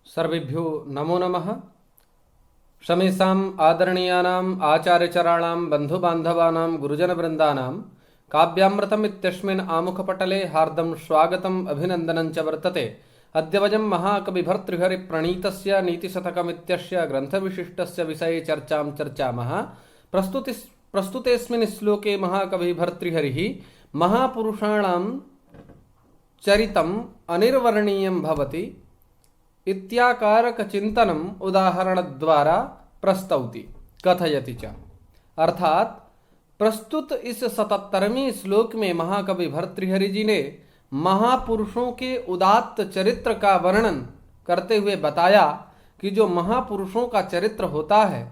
सर्वेभ्यो नमो नमः। शमेषाम् आदरणीयानाम् आचार्यचराणां बन्धुबान्धवानां गुरुजनवृन्दानां काव्यामृतमित्यस्मिन् आमुखपटले हार्दं स्वागतम् अभिनन्दनं च वर्तते। अद्य वयं महाकविभर्तृहरिप्रणीतस्य नीतिशतकमित्यस्य ग्रन्थविशिष्टस्य विषये चर्चां चर्चामः। प्रस्तुतेऽस्मिन् श्लोके महाकविभर्तृहरिः महापुरुषाणां चरितम् अनिर्वर्णीयं भवति इत्याकारक चिंतनम उदाहरण द्वारा प्रस्तौति कथयति च। अर्थात प्रस्तुत इस 77वें श्लोक में महाकवि भर्तृहरि जी ने महापुरुषों के उदात्त चरित्र का वर्णन करते हुए बताया कि जो महापुरुषों का चरित्र होता है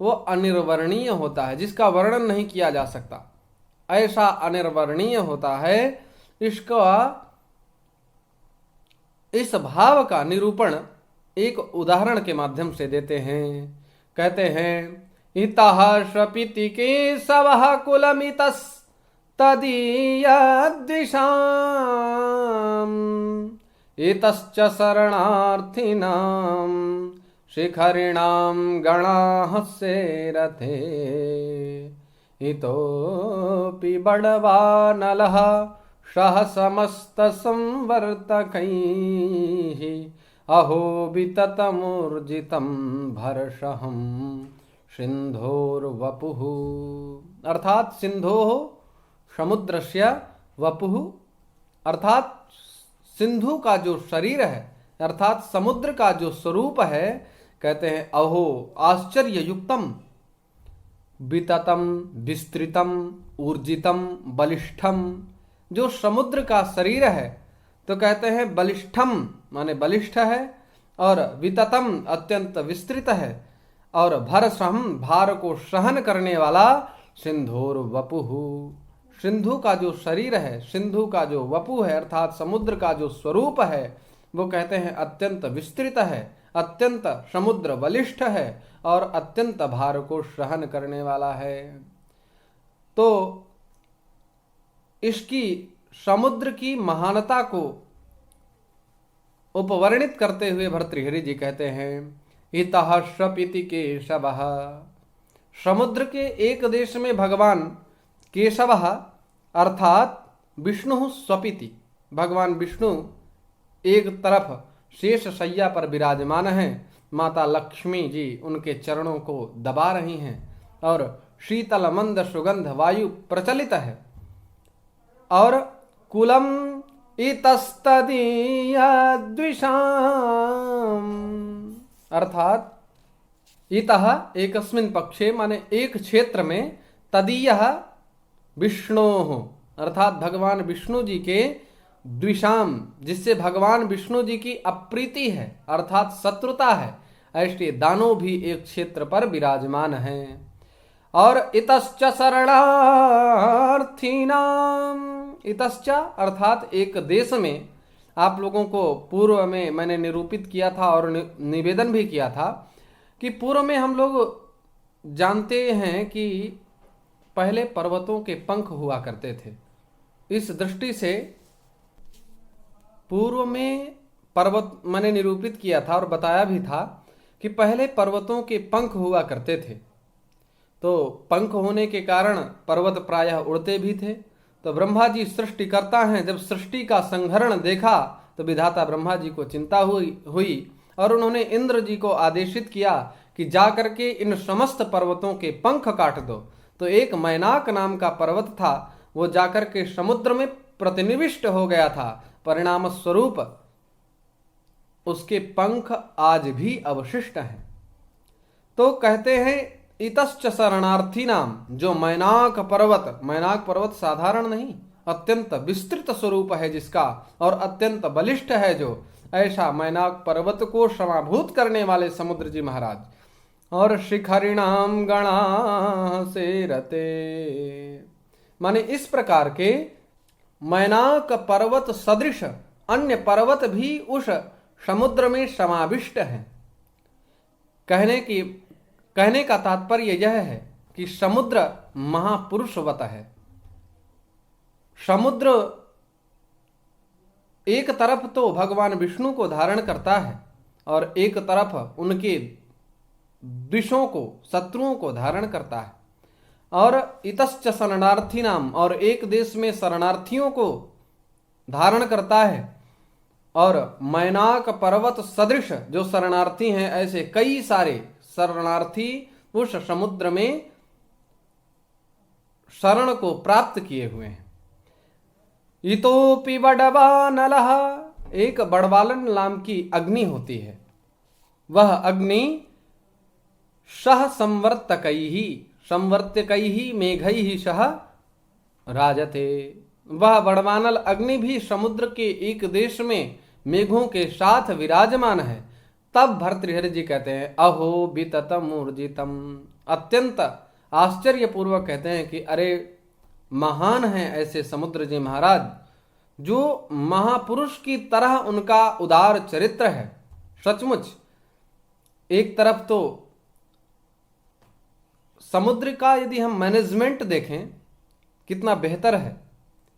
वो अनिर्वर्णीय होता है, जिसका वर्णन नहीं किया जा सकता। ऐसा अनिर्वर्णीय होता है। इस भाव का निरूपण एक उदाहरण के माध्यम से देते हैं। कहते हैं इतः श्वपिति केशवः कुलमितस् तदीयद्विषाम् एतश्च शरणार्थिनां शिखरिणां गणाः सेरथे इतोऽपि बडवानलः सह समस्त संवर्तकैः अहो विततमूर्जितं भर्षहं सिंधोर्वपुः। अर्थात सिंधोः समुद्रस्य वपुः, अर्थात सिंधु का जो शरीर है अर्थात समुद्र का जो स्वरूप है। कहते हैं अहो आश्चर्य युक्तम विततम विस्तृतम ऊर्जितम बलिष्ठम। जो समुद्र का शरीर है तो कहते हैं बलिष्ठम माने बलिष्ठ है, और विततम अत्यंत विस्तृत है, और भरसहम भार को सहन करने वाला सिंधोर वपुः। सिंधु का जो शरीर है, सिंधु का जो वपु है अर्थात समुद्र का जो स्वरूप है वो कहते हैं अत्यंत विस्तृत है, अत्यंत समुद्र बलिष्ठ है और अत्यंत भार को सहन करने वाला है। तो इसकी समुद्र की महानता को उपवर्णित करते हुए भर्तृहरि जी कहते हैं इतः स्वपिति केशवः। समुद्र के एक देश में भगवान केशवः अर्थात विष्णु स्वपिति, भगवान विष्णु एक तरफ शेष शैया पर विराजमान हैं। माता लक्ष्मी जी उनके चरणों को दबा रही हैं और शीतल मंद सुगंध वायु प्रचलित है। और कुलम इतस्तदीयद्विषाम् अर्थात इतः एकस्मिन् पक्षे माने एक क्षेत्र में, तदीयः विष्णोः अर्थात भगवान विष्णु जी के, द्विषाम जिससे भगवान विष्णु जी की अप्रीति है अर्थात शत्रुता है, ऐसे दानव भी एक क्षेत्र पर विराजमान हैं। और इतश्च शरणार्थीनाम, इतश्च अर्थात एक देश में, आप लोगों को पूर्व में मैंने निरूपित किया था और निवेदन भी किया था कि पूर्व में हम लोग जानते हैं कि पहले पर्वतों के पंख हुआ करते थे। इस दृष्टि से पूर्व में पर्वत मैंने निरूपित किया था और बताया भी था कि पहले पर्वतों के पंख हुआ करते थे। तो पंख होने के कारण पर्वत प्रायः उड़ते भी थे। तो ब्रह्मा जी सृष्टि करता हैं, जब सृष्टि का संहरण देखा तो विधाता ब्रह्मा जी को चिंता हुई और उन्होंने इंद्र जी को आदेशित किया कि जाकर के इन समस्त पर्वतों के पंख काट दो। तो एक मैनाक नाम का पर्वत था, वो जाकर के समुद्र में प्रतिनिविष्ट हो गया था। परिणाम स्वरूप उसके पंख आज भी अवशिष्ट हैं। तो कहते हैं इतश्च शरणार्थी नाम, जो मैनाक पर्वत साधारण नहीं, अत्यंत विस्तृत स्वरूप है जिसका और अत्यंत बलिष्ठ है, जो ऐसा मैनाक पर्वत को समाभूत करने वाले समुद्र जी महाराज। और शिखरिणाम गणाः सेरते माने इस प्रकार के मैनाक पर्वत सदृश अन्य पर्वत भी उस समुद्र में समाविष्ट हैं। कहने का तात्पर्य यह है कि समुद्र महापुरुषवत है। समुद्र एक तरफ तो भगवान विष्णु को धारण करता है और एक तरफ उनके द्विषों को, शत्रुओं को धारण करता है। और इतश्च शरणार्थी नाम, और एक देश में शरणार्थियों को धारण करता है। और मैनाक पर्वत सदृश जो शरणार्थी हैं, ऐसे कई सारे शरणार्थी उस समुद्र में शरण को प्राप्त किए हुए हैं। इतोपि बड़वानलः, एक बड़वालन नाम की अग्नि होती है। वह अग्नि सह संवर्तकैहि, संवर्तकैहि मेघैहि सह राजते, वह बड़वानल अग्नि भी समुद्र के एक देश में मेघों के साथ विराजमान है। तब भर्तृहरि जी कहते हैं अहो विततम ऊर्जितम, अत्यंत आश्चर्यपूर्वक कहते हैं कि अरे महान है ऐसे समुद्र जी महाराज, जो महापुरुष की तरह उनका उदार चरित्र है। सचमुच एक तरफ तो समुद्र का यदि हम मैनेजमेंट देखें कितना बेहतर है,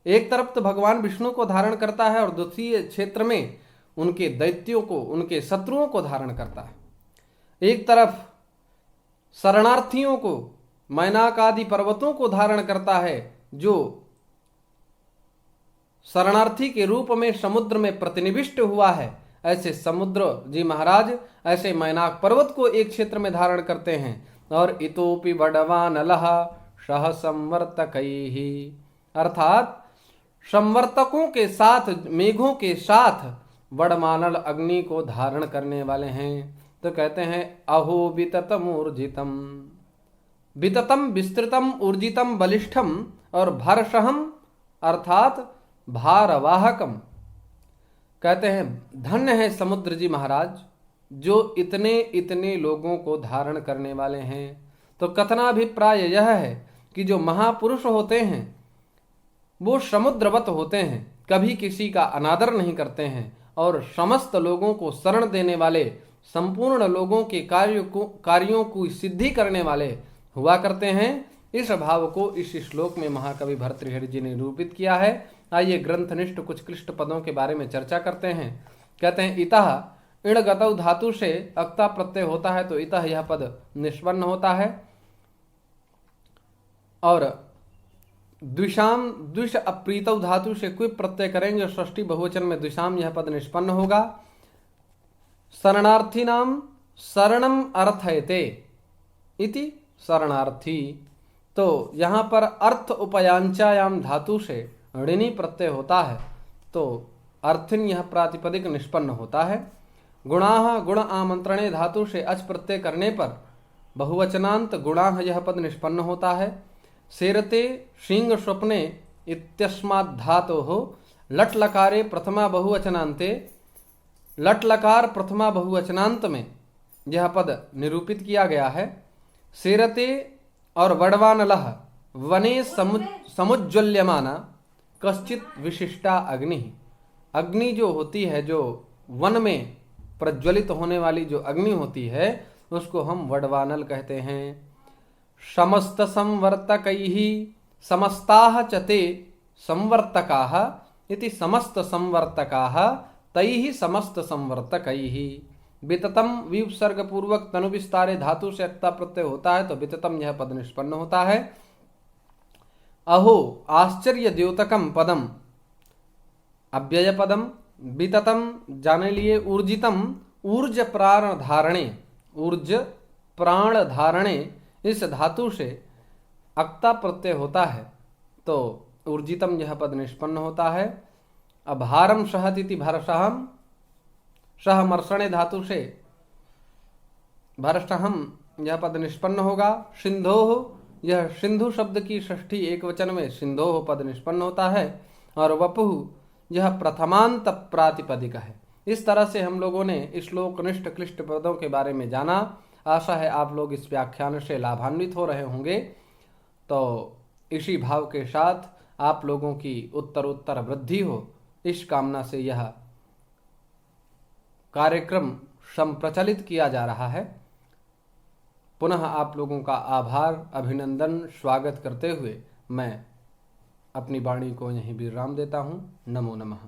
एक तरफ तो भगवान विष्णु को धारण करता है और दूसरी क्षेत्र में उनके दैत्यों को, उनके शत्रुओं को धारण करता है। एक तरफ शरणार्थियों को, मैनाक आदि पर्वतों को धारण करता है, जो शरणार्थी के रूप में समुद्र में प्रतिनिविष्ट हुआ है। ऐसे समुद्र जी महाराज ऐसे मैनाक पर्वत को एक क्षेत्र में धारण करते हैं। और इतोपि बड़वानलः सह संवर्तकैहि, अर्थात संवर्तकों के साथ, मेघों के साथ बड़वानल अग्नि को धारण करने वाले हैं। तो कहते हैं अहो विततम ऊर्जितम, विततम विस्तृतम ऊर्जितम बलिष्ठम, और भरसहम अर्थात भारवाहकम। कहते हैं धन्य है समुद्र जी महाराज जो इतने इतने लोगों को धारण करने वाले हैं। तो कथनाभिप्राय यह है कि जो महापुरुष होते हैं वो समुद्रवत होते हैं, कभी किसी का अनादर नहीं करते हैं और समस्त लोगों को शरण देने वाले, संपूर्ण लोगों के कार्यों को सिद्धि करने वाले हुआ करते हैं। इस भाव को इस श्लोक में महाकवि भर्तृहरि जी ने निरूपित किया है। आइए ग्रंथनिष्ठ कुछ क्लिष्ट पदों के बारे में चर्चा करते हैं। कहते हैं इतः इण गतौ धातु से अक्ता प्रत्यय होता है, तो इतः यह पद निष्पन्न होता है। और द्विषाम, द्विष अप्रीतौ धातु से क्विप प्रत्यय करेंगे, षष्ठी बहुवचन में द्विषाम यह पद निष्पन्न होगा। शरणार्थी नाम शरणम अर्थयते इति शरणार्थी, तो यहाँ पर अर्थ उपयांचायाम धातु से ऋणी प्रत्यय होता है, तो अर्थिन यह प्रातिपदिक निष्पन्न होता है। गुणाः गुण आमंत्रणे धातु से अच प्रत्यय करने पर बहुवचनांत गुणाः यह पद निष्पन्न होता है। सेरते सिंह स्वप्ने इत्यस्मात् धातोः लट लकारे प्रथमा बहुवचनान्ते, लट लकार प्रथमा बहुवचनांत में यह पद निरूपित किया गया है। सेरते और वडवानलः वने समुज्ज्वल्यमाना कश्चित विशिष्टा अग्नि, अग्नि जो होती है, जो वन में प्रज्वलित होने वाली जो अग्नि होती है उसको हम वडवानल कहते हैं। समस्त संवर्तकैहि समस्ताः च ते संवर्तकाः इति समस्त संवर्तकाः तैहि समस्त संवर्तकैहि। विततम विसर्ग पूर्वक तनु विस्तारे धातु से अक्ता प्रत्यय होता है, तो विततम यह पद निष्पन्न होता है। अहो आश्चर्य द्योतकम पदम अव्यय पदम, विततम जाने लिए ऊर्जितम ऊर्ज प्राण धारणे, ऊर्ज प्राण धारणे इस धातु से अक्ता प्रत्यय होता है, तो ऊर्जितम यह पद निष्पन्न होता है। अभारम सहति भरसहम, सहमर्षणे धातु से भरसहम यह पद निष्पन्न होगा। सिंधोः, यह सिंधु शब्द की षष्ठी एक वचन में सिंधोः पद निष्पन्न होता है। और वपुः यह प्रथमांत प्रातिपदिक है। इस तरह से हम लोगों ने श्लोकनिष्ठ क्लिष्ट पदों के बारे में जाना। आशा है आप लोग इस व्याख्यान से लाभान्वित हो रहे होंगे। तो इसी भाव के साथ आप लोगों की उत्तरोत्तर वृद्धि हो, इस कामना से यह कार्यक्रम संप्रचलित किया जा रहा है। पुनः आप लोगों का आभार, अभिनंदन, स्वागत करते हुए मैं अपनी वाणी को यहीं विराम देता हूँ। नमो नमः।